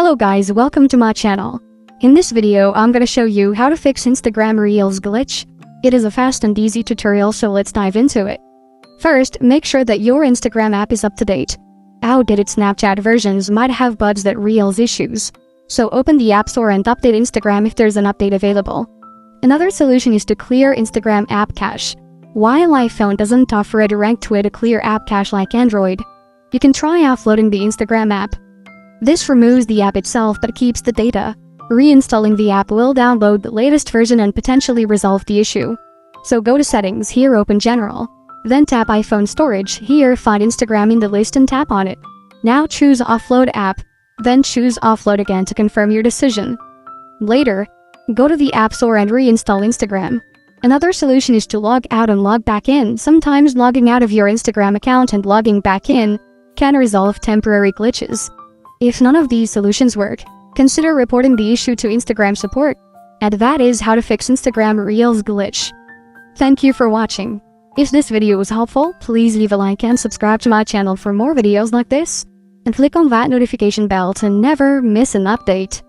Hello guys, welcome to my channel. In this video, I'm gonna show you how to fix Instagram Reels glitch. It is a fast and easy tutorial, so let's dive into it. First, make sure that your Instagram app is up to date. Outdated Snapchat versions might have bugs that Reels issues. So open the App Store and update Instagram if there's an update available. Another solution is to clear Instagram app cache. While iPhone doesn't offer a direct way to clear app cache like Android, you can try offloading the Instagram app. This removes the app itself but keeps the data. Reinstalling the app will download the latest version and potentially resolve the issue. So go to Settings, here open General. Then tap iPhone Storage, here find Instagram in the list and tap on it. Now choose Offload App, then choose Offload again to confirm your decision. Later, go to the App Store and reinstall Instagram. Another solution is to log out and log back in. Sometimes logging out of your Instagram account and logging back in can resolve temporary glitches. If none of these solutions work, consider reporting the issue to Instagram support. And that is how to fix Instagram Reels glitch. Thank you for watching. If this video was helpful, please leave a like and subscribe to my channel for more videos like this. And click on that notification bell to never miss an update.